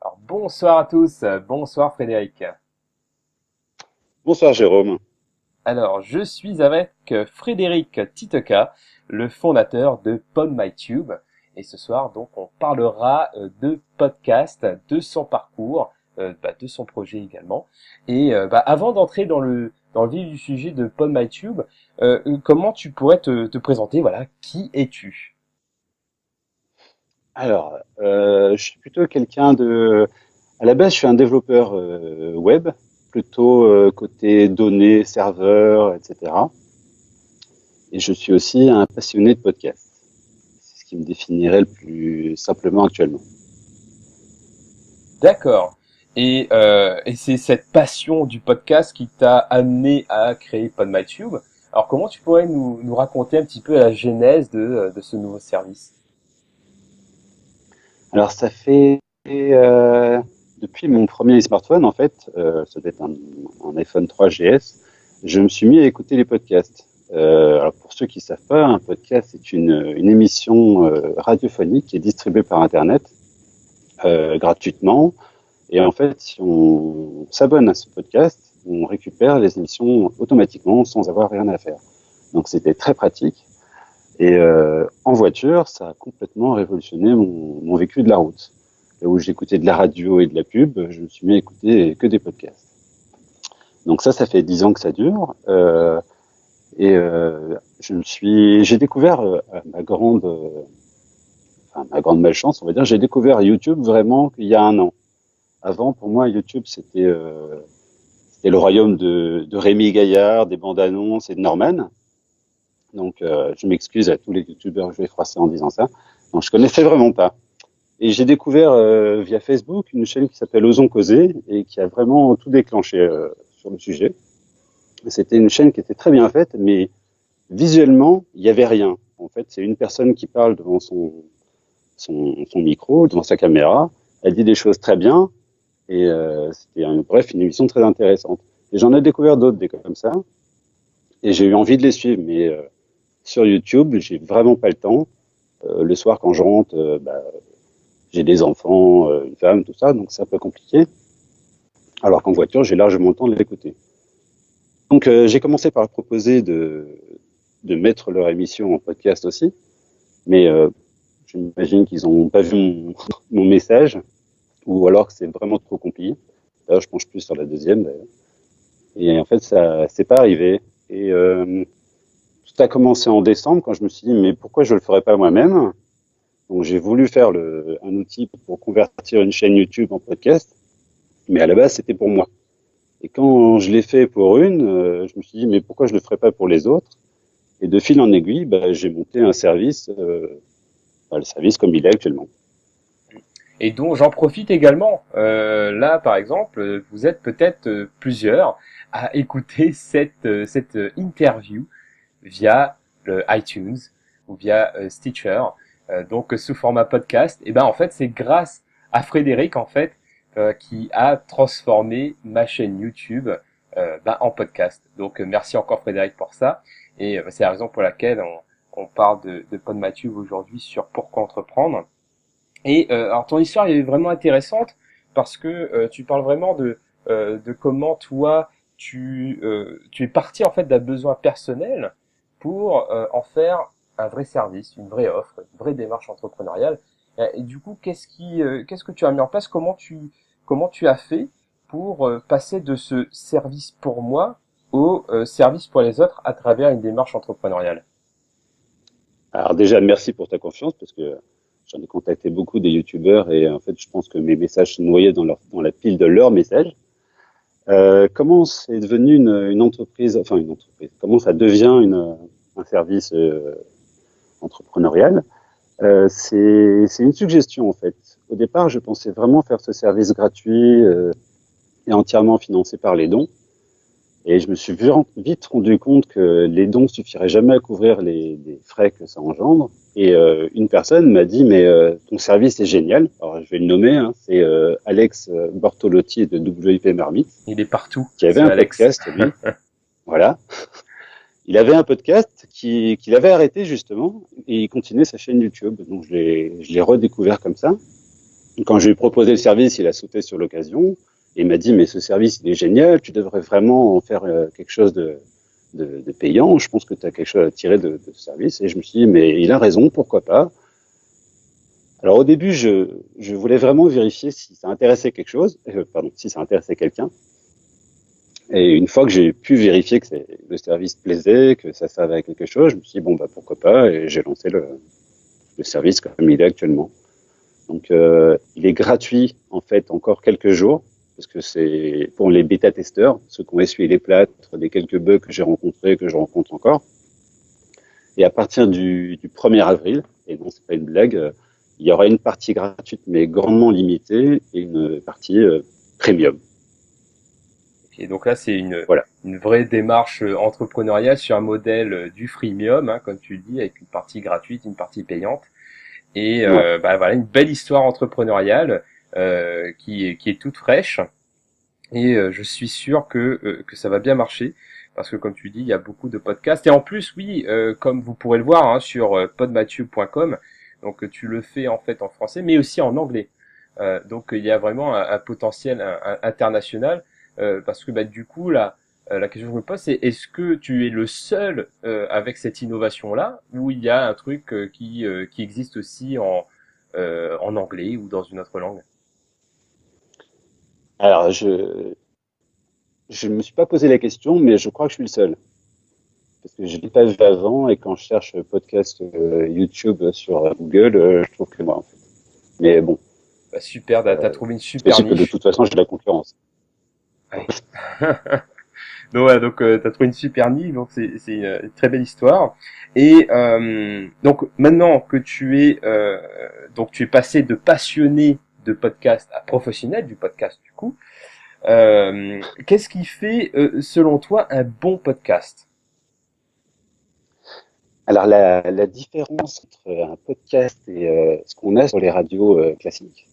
Alors, bonsoir à tous, bonsoir Frédéric. Bonsoir Jérôme. Alors, je suis avec Frédéric Titeka, le fondateur de PodMyTube. Et ce soir, donc, on parlera de podcast, de son parcours, de son projet également. Et avant d'entrer dans le vif du sujet de PodMyTube, comment tu pourrais te présenter, voilà, qui es-tu? Alors, je suis plutôt à la base, je suis un développeur web, plutôt côté données, serveurs, etc. Et je suis aussi un passionné de podcast. C'est ce qui me définirait le plus simplement actuellement. D'accord. Et c'est cette passion du podcast qui t'a amené à créer PodMyTube. Alors comment tu pourrais nous raconter un petit peu la genèse de ce nouveau service? Alors, ça fait depuis mon premier smartphone, en fait, ça doit être un iPhone 3GS, je me suis mis à écouter les podcasts. Alors pour ceux qui ne savent pas, un podcast c'est une émission radiophonique qui est distribuée par Internet gratuitement. Et en fait, si on s'abonne à ce podcast, on récupère les émissions automatiquement sans avoir rien à faire. Donc c'était très pratique. Et en voiture, ça a complètement révolutionné mon vécu de la route. Là où j'écoutais de la radio et de la pub, je me suis mis à écouter que des podcasts. Donc ça fait 10 ans que ça dure. J'ai découvert ma grande malchance, on va dire, j'ai découvert YouTube vraiment il y a un an. Avant, pour moi, YouTube, c'était le royaume de Rémi Gaillard, des bandes annonces et de Norman. Donc, je m'excuse à tous les youtubeurs que je vais froisser en disant ça. Donc, je connaissais vraiment pas. Et j'ai découvert via Facebook une chaîne qui s'appelle Osons Causer et qui a vraiment tout déclenché sur le sujet. C'était une chaîne qui était très bien faite, mais visuellement, il n'y avait rien. En fait, c'est une personne qui parle devant son micro, devant sa caméra. Elle dit des choses très bien et c'était une émission très intéressante. Et j'en ai découvert d'autres des comme ça et j'ai eu envie de les suivre, mais sur YouTube, j'ai vraiment pas le temps. Le soir, quand je rentre, j'ai des enfants, une femme, tout ça, donc c'est un peu compliqué. Alors qu'en voiture, j'ai largement le temps de l'écouter. Donc, j'ai commencé par proposer de mettre leur émission en podcast aussi, mais j'imagine qu'ils n'ont pas vu mon message, ou alors que c'est vraiment trop compliqué. D'ailleurs, je penche plus sur la deuxième, d'ailleurs. Et en fait, ça c'est pas arrivé. Et tout a commencé en décembre, quand je me suis dit, mais pourquoi je le ferais pas moi-même? Donc, j'ai voulu faire un outil pour convertir une chaîne YouTube en podcast, mais à la base, c'était pour moi. Et quand je l'ai fait pour je me suis dit, mais pourquoi je le ferais pas pour les autres? Et de fil en aiguille, j'ai monté un service, le service comme il est actuellement. Et donc j'en profite également. Là, par exemple, vous êtes peut-être plusieurs à écouter cette interview via le iTunes ou via Stitcher, donc sous format podcast. Et ben en fait, c'est grâce à Frédéric en fait qui a transformé ma chaîne YouTube en podcast. Donc merci encore Frédéric pour ça. Et c'est la raison pour laquelle on parle de PodMyTube aujourd'hui sur pourquoi entreprendre. Et alors ton histoire est vraiment intéressante parce que tu parles vraiment de comment toi tu es parti en fait d'un besoin personnel pour en faire un vrai service, une vraie offre, une vraie démarche entrepreneuriale. Et du coup, qu'est-ce que tu as mis en place? Comment tu as fait pour passer de ce service pour moi au service pour les autres à travers une démarche entrepreneuriale? Alors déjà, merci pour ta confiance parce que j'en ai contacté beaucoup des youtubeurs et en fait, je pense que mes messages se noyaient dans la pile de leurs messages. Comment c'est devenu une entreprise, enfin une entreprise, comment ça devient un service entrepreneurial? C'est une suggestion en fait. Au départ, je pensais vraiment faire ce service gratuit et entièrement financé par les dons. Et je me suis vite rendu compte que les dons suffiraient jamais à couvrir les frais que ça engendre. Et une personne m'a dit, mais ton service est génial. Alors je vais le nommer, hein, c'est Alex Bortolotti de WP Marmite, Il est partout, qui avait c'est un Alex. podcast, lui. Voilà. Il avait un podcast qu'il avait arrêté justement et il continuait sa chaîne YouTube. Donc je l'ai redécouvert comme ça. Quand je lui ai proposé le service, il a sauté sur l'occasion et il m'a dit, mais ce service, il est génial, tu devrais vraiment en faire quelque chose de payant. Je pense que tu as quelque chose à tirer de ce service. Et je me suis dit, mais il a raison, pourquoi pas. Alors au début, je voulais vraiment vérifier si ça intéressait quelque chose, pardon, si ça intéressait quelqu'un. Et une fois que j'ai pu vérifier que le service plaisait, que ça servait à quelque chose, je me suis dit, bon, bah pourquoi pas, et j'ai lancé le service comme il est actuellement. Donc, il est gratuit, en fait, encore quelques jours, parce que c'est pour les bêta-testeurs, ceux qui ont essuyé les plâtres, des quelques bugs que j'ai rencontrés, que je rencontre encore. Et à partir du 1er avril, et non, c'est pas une blague, il y aura une partie gratuite, mais grandement limitée, et une partie premium. Et donc là, c'est Voilà. une vraie démarche entrepreneuriale sur un modèle du freemium, hein, comme tu le dis, avec une partie gratuite, une partie payante. Et Ouais. voilà, une belle histoire entrepreneuriale qui est toute fraîche. Et je suis sûr que ça va bien marcher. Parce que comme tu dis, il y a beaucoup de podcasts. Et en plus, oui, comme vous pourrez le voir hein, sur podmathieu.com, donc tu le fais en fait en français, mais aussi en anglais. Donc il y a vraiment un potentiel international. Parce que bah, du coup, la question que je me pose, c'est est-ce que tu es le seul avec cette innovation-là, ou il y a un truc qui existe aussi en anglais ou dans une autre langue? Alors, je me suis pas posé la question, mais je crois que je suis le seul. Parce que je l'ai pas vu avant, et quand je cherche podcast YouTube sur Google, je trouve que moi, en fait. Mais bon, Bah, super, t'as trouvé une c'est super possible que de niche. toute façon, j'ai de la concurrence. Ouais. Donc, ouais, donc t'as trouvé une super niche, donc c'est une très belle histoire. Et donc maintenant que tu es passé de passionné de podcast à professionnel du podcast du coup, qu'est-ce qui fait selon toi un bon podcast? Alors, la différence entre un podcast et ce qu'on a sur les radios classiques,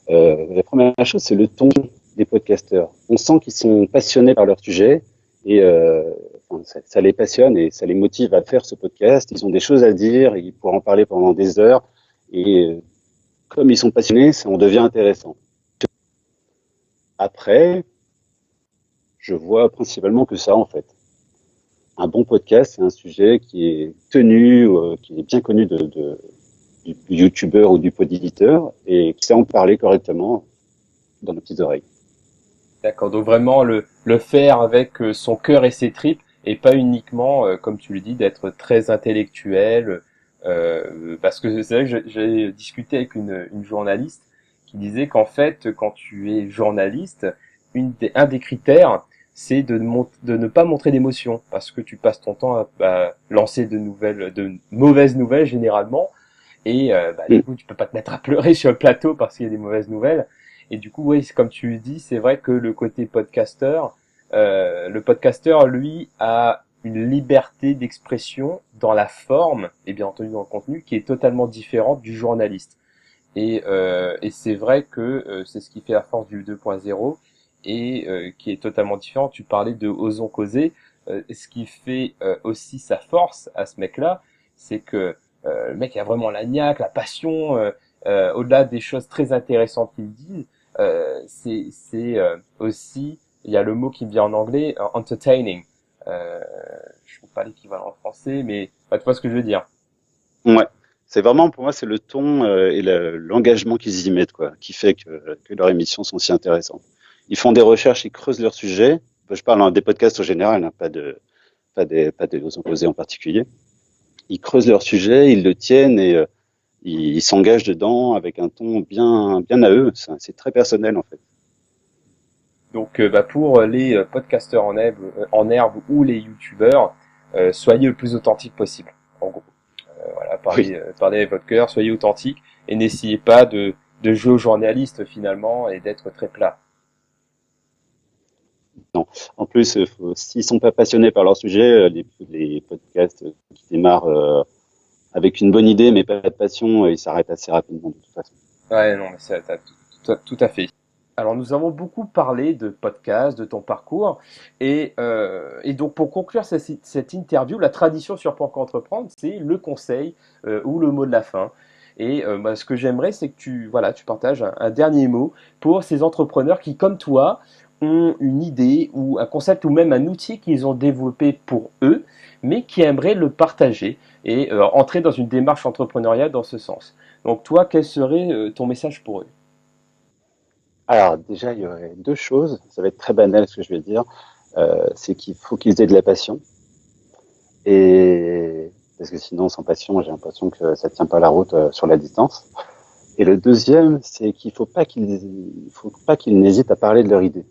la première chose, c'est le ton des podcasteurs. On sent qu'ils sont passionnés par leur sujet et enfin, ça les passionne et ça les motive à faire ce podcast. Ils ont des choses à dire, ils pourront en parler pendant des heures et comme ils sont passionnés, on devient intéressant. Après, je vois principalement que ça en fait. Un bon podcast, c'est un sujet qui est tenu, qui est bien connu du youtubeur ou du poditeur et qui sait en parler correctement dans nos petites oreilles. D'accord, donc vraiment le faire avec son cœur et ses tripes et pas uniquement, comme tu le dis, d'être très intellectuel. Parce que c'est vrai que j'ai discuté avec une journaliste qui disait qu'en fait, quand tu es journaliste, un des critères, c'est de ne pas montrer d'émotion parce que tu passes ton temps à lancer de mauvaises nouvelles généralement et bah, du Mm. coup, tu peux pas te mettre à pleurer sur le plateau parce qu'il y a des mauvaises nouvelles. Et du coup, oui, comme tu le dis, c'est vrai que le côté le podcasteur, lui, a une liberté d'expression dans la forme et bien entendu dans le contenu qui est totalement différente du journaliste. Et c'est vrai que c'est ce qui fait la force du 2.0 et qui est totalement différent. Tu parlais de Osons causer. Ce qui fait aussi sa force à ce mec-là, c'est que le mec a vraiment la niaque, la passion, au-delà des choses très intéressantes qu'il dit, c'est aussi, il y a le mot qui me vient en anglais, entertaining. Je ne trouve pas l'équivalent en français, mais bah, tu vois ce que je veux dire. Ouais. C'est vraiment, pour moi, c'est le ton et l'engagement qu'ils y mettent, quoi, qui fait que leurs émissions sont si intéressantes. Ils font des recherches, ils creusent leur sujet. Je parle des podcasts en général, hein, pas des opposés en particulier. Ils creusent leur sujet, ils le tiennent et ils s'engagent dedans avec un ton bien à eux. C'est très personnel, en fait. Donc bah, pour les podcasteurs en herbe ou les youtubeurs, soyez le plus authentique possible. En gros, voilà, Oui. parlez avec votre cœur, soyez authentique et n'essayez pas de jouer au journaliste finalement et d'être très plat. Non. En plus, s'ils sont pas passionnés par leur sujet, les podcasts qui démarrent avec une bonne idée mais pas de passion, ils s'arrêtent assez rapidement de toute façon. Ouais, non, mais t'as tout à fait. Alors nous avons beaucoup parlé de podcast, de ton parcours, et donc pour conclure cette interview, la tradition sur Pour qu'entreprendre, c'est le conseil ou le mot de la fin. Et bah, ce que j'aimerais, c'est que tu partages un dernier mot pour ces entrepreneurs qui, comme toi, ont une idée ou un concept ou même un outil qu'ils ont développé pour eux, mais qui aimeraient le partager et entrer dans une démarche entrepreneuriale dans ce sens. Donc toi, quel serait ton message pour eux? Alors déjà, il y aurait deux choses. Ça va être très banal ce que je vais dire. C'est qu'il faut qu'ils aient de la passion. Et parce que sinon, sans passion, j'ai l'impression que ça tient pas la route sur la distance. Et le deuxième, c'est qu'il faut pas qu'ils n'hésitent à parler de leur idée.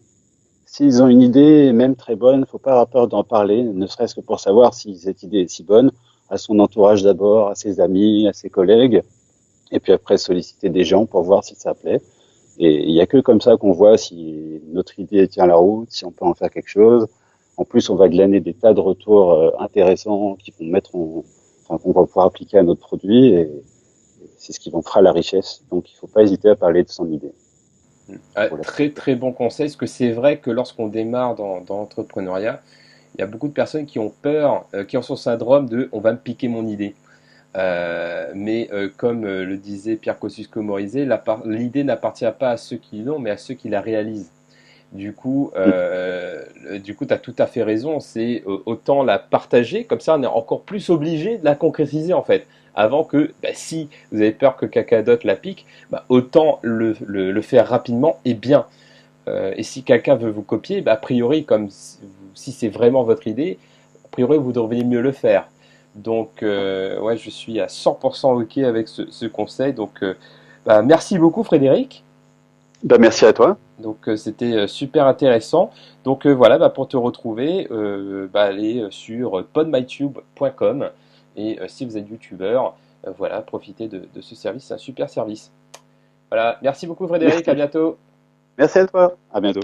S'ils ont une idée, même très bonne, faut pas avoir peur d'en parler, ne serait-ce que pour savoir si cette idée est si bonne, à son entourage d'abord, à ses amis, à ses collègues, et puis après solliciter des gens pour voir si ça plaît. Et il y a que comme ça qu'on voit si notre idée tient la route, si on peut en faire quelque chose. En plus, on va glaner des tas de retours intéressants qui vont enfin, qu'on va pouvoir appliquer à notre produit, et c'est ce qui fera la richesse. Donc, il ne faut pas hésiter à parler de son idée. Voilà. Très très bon conseil, parce que c'est vrai que lorsqu'on démarre dans l'entrepreneuriat, il y a beaucoup de personnes qui ont peur, qui ont son syndrome de on va me piquer mon idée. Mais comme le disait Pierre Kosciusko-Morizet, l'idée n'appartient pas à ceux qui l'ont, mais à ceux qui la réalisent. Du coup, tu as tout à fait raison. C'est autant la partager, comme ça on est encore plus obligé de la concrétiser en fait. Avant que, bah, si vous avez peur que Cacadoc la pique, bah, autant le faire rapidement et bien. Et si quelqu'un veut vous copier, bah, a priori, comme si c'est vraiment votre idée, a priori vous devriez mieux le faire. Donc, ouais, je suis à 100% OK avec ce conseil. Donc, bah, merci beaucoup Frédéric. Ben, merci à toi. Donc c'était super intéressant. Donc voilà, bah, pour te retrouver, bah, allez sur podmytube.com et si vous êtes youtubeur, voilà, profitez de ce service, c'est un super service. Voilà, merci beaucoup Frédéric, à Merci. bientôt. Merci à toi. À bientôt.